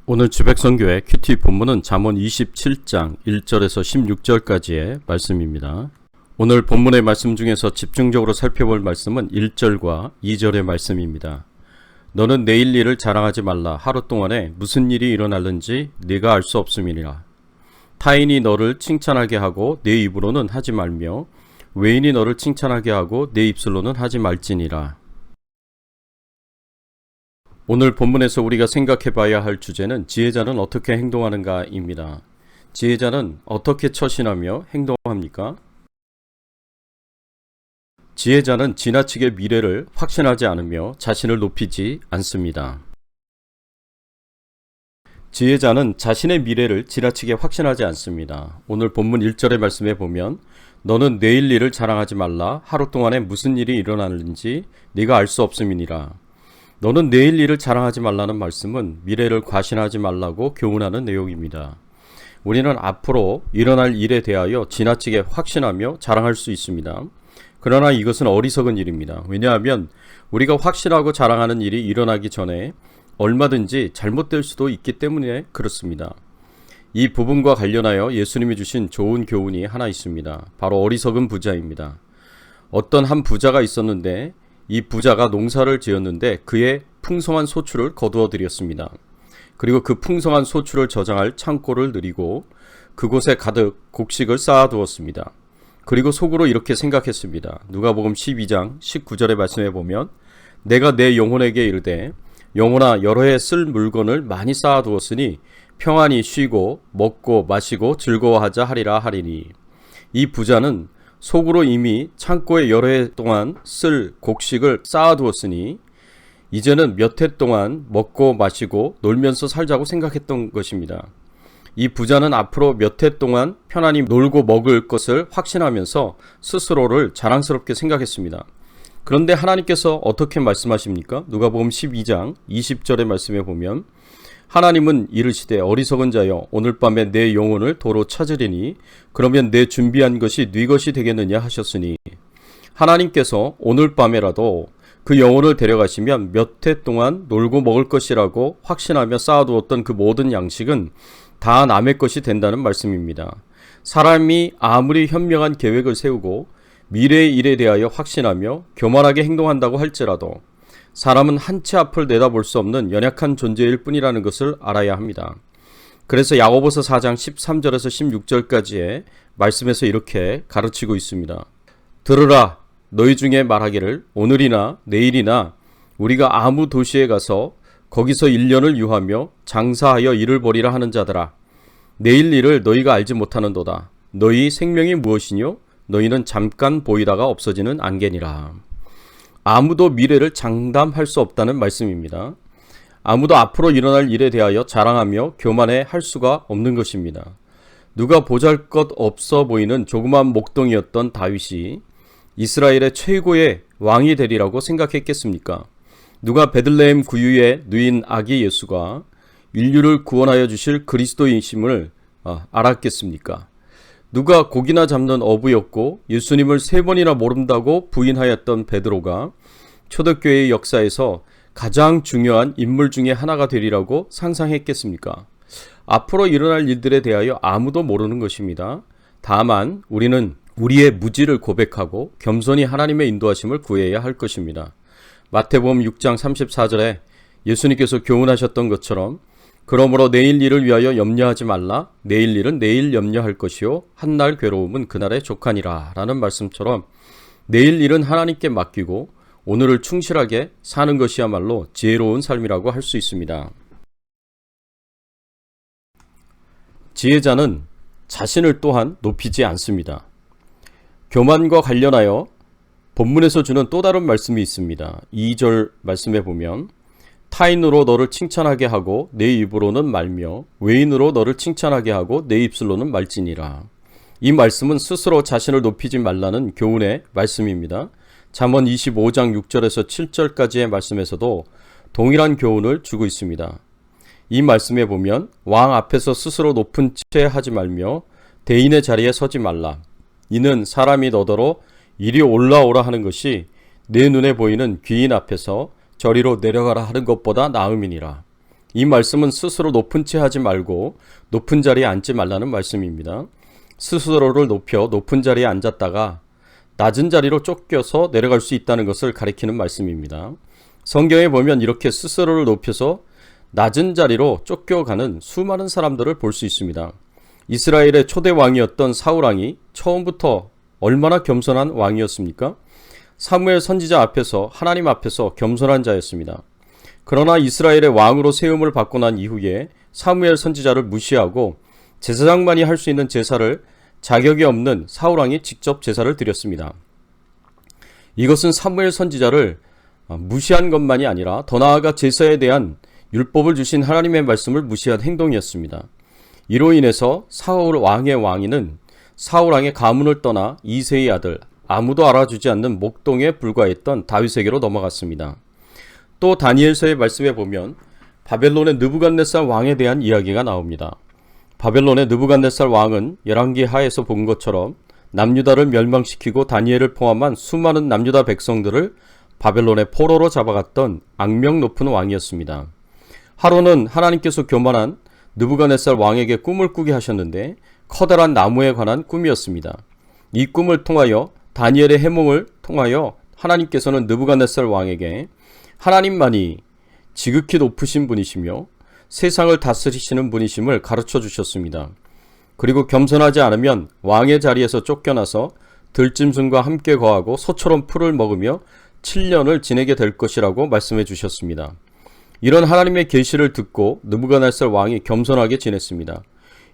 오늘 주백선교회 큐티 본문은 잠언 27장 1절에서 16절까지의 말씀입니다. 오늘 본문의 말씀 중에서 집중적으로 살펴볼 말씀은 1절과 2절의 말씀입니다. 너는 내일 일을 자랑하지 말라. 하루 동안에 무슨 일이 일어날는지 네가 알 수 없음이니라. 타인이 너를 칭찬하게 하고 내 입으로는 하지 말며 외인이 너를 칭찬하게 하고 내 입술로는 하지 말지니라. 오늘 본문에서 우리가 생각해 봐야 할 주제는 지혜자는 어떻게 행동하는가입니다. 지혜자는 어떻게 처신하며 행동합니까? 지혜자는 지나치게 미래를 확신하지 않으며 자신을 높이지 않습니다. 지혜자는 자신의 미래를 지나치게 확신하지 않습니다. 오늘 본문 1절의 말씀에 보면 너는 내일 일을 자랑하지 말라. 하루 동안에 무슨 일이 일어나는지 네가 알 수 없음이니라. 너는 내일 일을 자랑하지 말라는 말씀은 미래를 과신하지 말라고 교훈하는 내용입니다. 우리는 앞으로 일어날 일에 대하여 지나치게 확신하며 자랑할 수 있습니다. 그러나 이것은 어리석은 일입니다. 왜냐하면 우리가 확신하고 자랑하는 일이 일어나기 전에 얼마든지 잘못될 수도 있기 때문에 그렇습니다. 이 부분과 관련하여 예수님이 주신 좋은 교훈이 하나 있습니다. 바로 어리석은 부자입니다. 어떤 한 부자가 있었는데 이 부자가 농사를 지었는데 그의 풍성한 소출을 거두어 들였습니다. 그리고 그 풍성한 소출을 저장할 창고를 늘이고 그곳에 가득 곡식을 쌓아두었습니다. 그리고 속으로 이렇게 생각했습니다. 누가복음 12장 19절의 말씀에 보면 내가 내 영혼에게 이르되 영혼아 여러 해 쓸 물건을 많이 쌓아두었으니 평안히 쉬고 먹고 마시고 즐거워하자 하리라 하리니. 이 부자는 속으로 이미 창고에 여러 해 동안 쓸 곡식을 쌓아두었으니 이제는 몇 해 동안 먹고 마시고 놀면서 살자고 생각했던 것입니다. 이 부자는 앞으로 몇 해 동안 편안히 놀고 먹을 것을 확신하면서 스스로를 자랑스럽게 생각했습니다. 그런데 하나님께서 어떻게 말씀하십니까? 누가복음 12장 20절의 말씀에 보면 하나님은 이르시되 어리석은 자여 오늘 밤에 내 영혼을 도로 찾으리니 그러면 내 준비한 것이 네 것이 되겠느냐 하셨으니 하나님께서 오늘 밤에라도 그 영혼을 데려가시면 몇 해 동안 놀고 먹을 것이라고 확신하며 쌓아두었던 그 모든 양식은 다 남의 것이 된다는 말씀입니다. 사람이 아무리 현명한 계획을 세우고 미래의 일에 대하여 확신하며 교만하게 행동한다고 할지라도 사람은 한 치 앞을 내다볼 수 없는 연약한 존재일 뿐이라는 것을 알아야 합니다. 그래서 야고보서 4장 13절에서 16절까지의 말씀에서 이렇게 가르치고 있습니다. 들으라 너희 중에 말하기를 오늘이나 내일이나 우리가 아무 도시에 가서 거기서 1년을 유하며 장사하여 일을 벌이라 하는 자들아 내일 일을 너희가 알지 못하는도다. 너희 생명이 무엇이뇨? 너희는 잠깐 보이다가 없어지는 안개니라. 아무도 미래를 장담할 수 없다는 말씀입니다. 아무도 앞으로 일어날 일에 대하여 자랑하며 교만해 할 수가 없는 것입니다. 누가 보잘것없어 보이는 조그만 목동이었던 다윗이 이스라엘의 최고의 왕이 되리라고 생각했겠습니까? 누가 베들레헴 구유에 누인 아기 예수가 인류를 구원하여 주실 그리스도이심을 알았겠습니까? 누가 고기나 잡는 어부였고 예수님을 3번이나 모른다고 부인하였던 베드로가 초대교회의 역사에서 가장 중요한 인물 중에 하나가 되리라고 상상했겠습니까? 앞으로 일어날 일들에 대하여 아무도 모르는 것입니다. 다만 우리는 우리의 무지를 고백하고 겸손히 하나님의 인도하심을 구해야 할 것입니다. 마태복음 6장 34절에 예수님께서 교훈하셨던 것처럼 그러므로 내일 일을 위하여 염려하지 말라. 내일 일은 내일 염려할 것이요 한날 괴로움은 그날의 족하니라 라는 말씀처럼 내일 일은 하나님께 맡기고 오늘을 충실하게 사는 것이야말로 지혜로운 삶이라고 할 수 있습니다. 지혜자는 자신을 또한 높이지 않습니다. 교만과 관련하여 본문에서 주는 또 다른 말씀이 있습니다. 2절 말씀에 보면 타인으로 너를 칭찬하게 하고 내 입으로는 말며 외인으로 너를 칭찬하게 하고 내 입술로는 말지니라. 이 말씀은 스스로 자신을 높이지 말라는 교훈의 말씀입니다. 잠언 25장 6절에서 7절까지의 말씀에서도 동일한 교훈을 주고 있습니다. 이 말씀에 보면 왕 앞에서 스스로 높은 채 하지 말며 대인의 자리에 서지 말라. 이는 사람이 너더러 이리 올라오라 하는 것이 내 눈에 보이는 귀인 앞에서 저리로 내려가라 하는 것보다 나음이니라. 이 말씀은 스스로 높은 채 하지 말고 높은 자리에 앉지 말라는 말씀입니다. 스스로를 높여 높은 자리에 앉았다가 낮은 자리로 쫓겨서 내려갈 수 있다는 것을 가리키는 말씀입니다. 성경에 보면 이렇게 스스로를 높여서 낮은 자리로 쫓겨가는 수많은 사람들을 볼 수 있습니다. 이스라엘의 초대 왕이었던 사울왕이 처음부터 얼마나 겸손한 왕이었습니까? 사무엘 선지자 앞에서 하나님 앞에서 겸손한 자였습니다. 그러나 이스라엘의 왕으로 세움을 받고 난 이후에 사무엘 선지자를 무시하고 제사장만이 할 수 있는 제사를 자격이 없는 사울왕이 직접 제사를 드렸습니다. 이것은 사무엘 선지자를 무시한 것만이 아니라 더 나아가 제사에 대한 율법을 주신 하나님의 말씀을 무시한 행동이었습니다. 이로 인해서 사울 왕의 왕위는 사울 왕의 가문을 떠나 이새의 아들, 아무도 알아주지 않는 목동에 불과했던 다윗에게로 넘어갔습니다. 또 다니엘서의 말씀에 보면 바벨론의 느부갓네살 왕에 대한 이야기가 나옵니다. 바벨론의 느부갓네살 왕은 열왕기 하에서 본 것처럼 남유다를 멸망시키고 다니엘을 포함한 수많은 남유다 백성들을 바벨론의 포로로 잡아갔던 악명 높은 왕이었습니다. 하루는 하나님께서 교만한 느부갓네살 왕에게 꿈을 꾸게 하셨는데 커다란 나무에 관한 꿈이었습니다. 이 꿈을 통하여 다니엘의 해몽을 통하여 하나님께서는 느부갓네살 왕에게 하나님만이 지극히 높으신 분이시며 세상을 다스리시는 분이심을 가르쳐 주셨습니다. 그리고 겸손하지 않으면 왕의 자리에서 쫓겨나서 들짐승과 함께 거하고 소처럼 풀을 먹으며 7년을 지내게 될 것이라고 말씀해 주셨습니다. 이런 하나님의 계시를 듣고 느부갓네살 왕이 겸손하게 지냈습니다.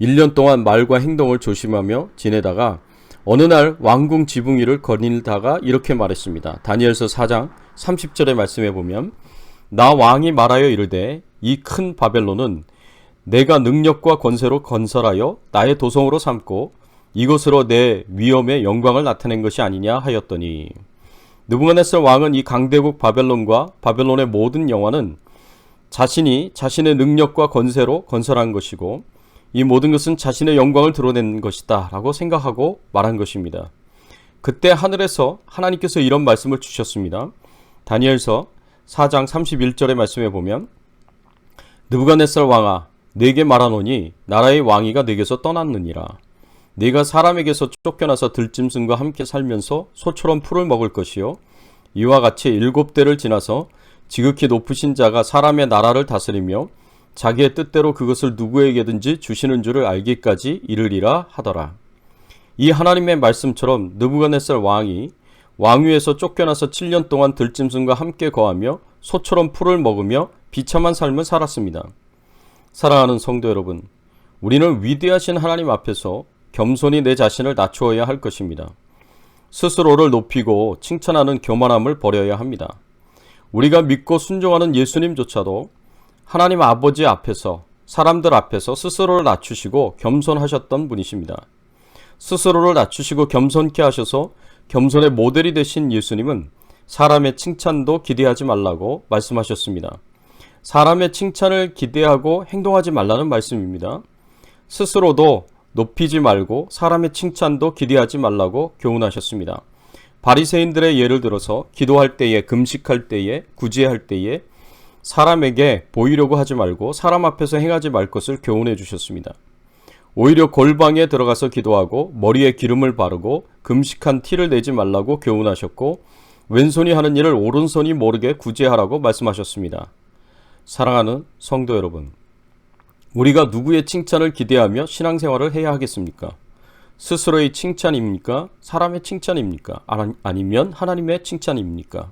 1년 동안 말과 행동을 조심하며 지내다가 어느 날 왕궁 지붕 위를 거닐다가 이렇게 말했습니다. 다니엘서 4장 30절의 말씀에 보면 나 왕이 말하여 이르되 이 큰 바벨론은 내가 능력과 권세로 건설하여 나의 도성으로 삼고 이것으로 내 위엄의 영광을 나타낸 것이 아니냐 하였더니 느부갓네살 왕은 이 강대국 바벨론과 바벨론의 모든 영화는 자신이 자신의 능력과 권세로 건설한 것이고 이 모든 것은 자신의 영광을 드러낸 것이다 라고 생각하고 말한 것입니다. 그때 하늘에서 하나님께서 이런 말씀을 주셨습니다. 다니엘서 4장 31절의 말씀에 보면 느부갓네살 왕아 네게 말하노니 나라의 왕위가 네게서 떠났느니라. 네가 사람에게서 쫓겨나서 들짐승과 함께 살면서 소처럼 풀을 먹을 것이요 이와 같이 7대를 지나서 지극히 높으신 자가 사람의 나라를 다스리며 자기의 뜻대로 그것을 누구에게든지 주시는 줄을 알기까지 이르리라 하더라. 이 하나님의 말씀처럼 느부갓네살 왕이 왕위에서 쫓겨나서 7년 동안 들짐승과 함께 거하며 소처럼 풀을 먹으며 비참한 삶을 살았습니다. 사랑하는 성도 여러분, 우리는 위대하신 하나님 앞에서 겸손히 내 자신을 낮추어야 할 것입니다. 스스로를 높이고 칭찬하는 교만함을 버려야 합니다. 우리가 믿고 순종하는 예수님조차도 하나님 아버지 앞에서 사람들 앞에서 스스로를 낮추시고 겸손하셨던 분이십니다. 스스로를 낮추시고 겸손케 하셔서 겸손의 모델이 되신 예수님은 사람의 칭찬도 기대하지 말라고 말씀하셨습니다. 사람의 칭찬을 기대하고 행동하지 말라는 말씀입니다. 스스로도 높이지 말고 사람의 칭찬도 기대하지 말라고 교훈하셨습니다. 바리새인들의 예를 들어서 기도할 때에, 금식할 때에, 구제할 때에 사람에게 보이려고 하지 말고 사람 앞에서 행하지 말 것을 교훈해 주셨습니다. 오히려 골방에 들어가서 기도하고 머리에 기름을 바르고 금식한 티를 내지 말라고 교훈하셨고 왼손이 하는 일을 오른손이 모르게 구제하라고 말씀하셨습니다. 사랑하는 성도 여러분, 우리가 누구의 칭찬을 기대하며 신앙생활을 해야 하겠습니까? 스스로의 칭찬입니까? 사람의 칭찬입니까? 아니면 하나님의 칭찬입니까?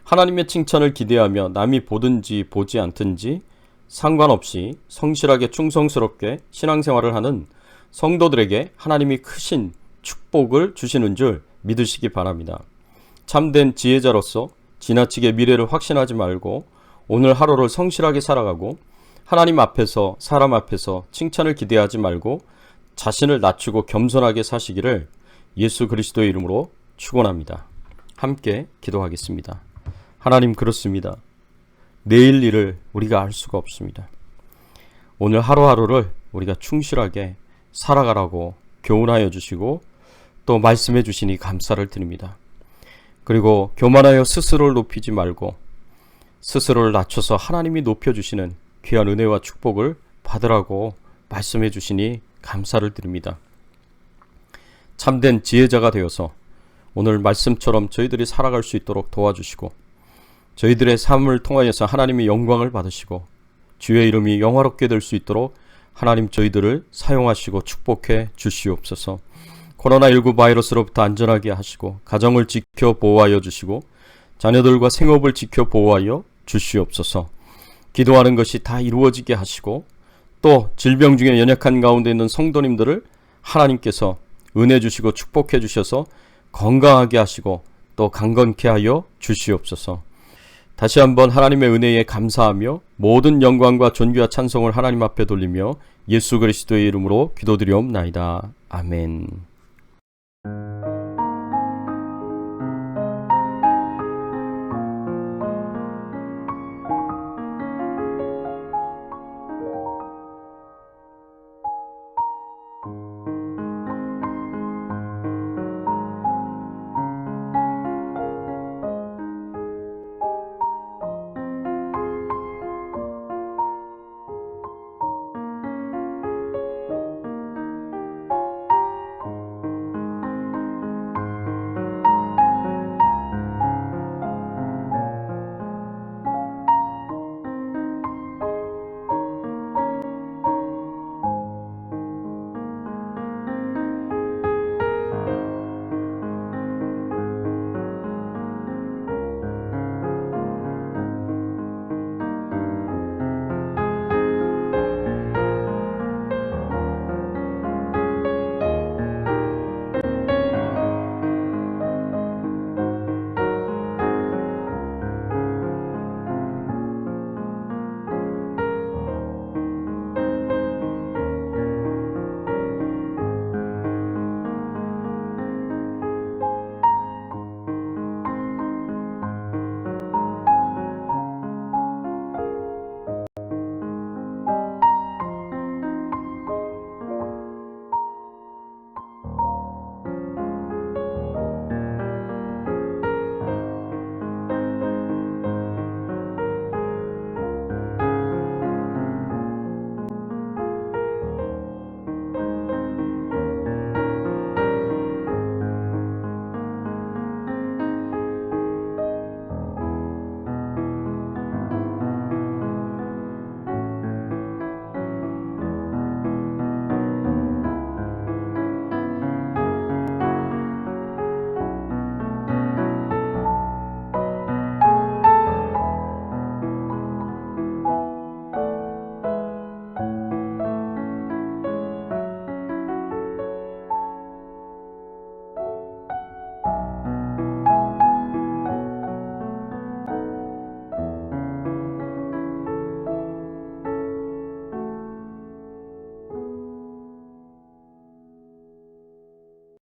하나님의 칭찬을 기대하며 남이 보든지 보지 않든지 상관없이 성실하게 충성스럽게 신앙생활을 하는 성도들에게 하나님이 크신 축복을 주시는 줄 믿으시기 바랍니다. 참된 지혜자로서 지나치게 미래를 확신하지 말고 오늘 하루를 성실하게 살아가고 하나님 앞에서 사람 앞에서 칭찬을 기대하지 말고 자신을 낮추고 겸손하게 사시기를 예수 그리스도의 이름으로 축원합니다. 함께 기도하겠습니다. 하나님, 그렇습니다. 내일 일을 우리가 알 수가 없습니다. 오늘 하루하루를 우리가 충실하게 살아가라고 교훈하여 주시고 또 말씀해 주시니 감사를 드립니다. 그리고 교만하여 스스로를 높이지 말고 스스로를 낮춰서 하나님이 높여주시는 귀한 은혜와 축복을 받으라고 말씀해 주시니 감사를 드립니다. 참된 지혜자가 되어서 오늘 말씀처럼 저희들이 살아갈 수 있도록 도와주시고 저희들의 삶을 통하여서 하나님의 영광을 받으시고 주의 이름이 영화롭게 될 수 있도록 하나님 저희들을 사용하시고 축복해 주시옵소서. 코로나19 바이러스로부터 안전하게 하시고 가정을 지켜 보호하여 주시고 자녀들과 생업을 지켜 보호하여 주시옵소서. 기도하는 것이 다 이루어지게 하시고 또 질병 중에 연약한 가운데 있는 성도님들을 하나님께서 은혜 주시고 축복해 주셔서 건강하게 하시고 또 강건케 하여 주시옵소서. 다시 한번 하나님의 은혜에 감사하며 모든 영광과 존귀와 찬송을 하나님 앞에 돌리며 예수 그리스도의 이름으로 기도드리옵나이다. 아멘.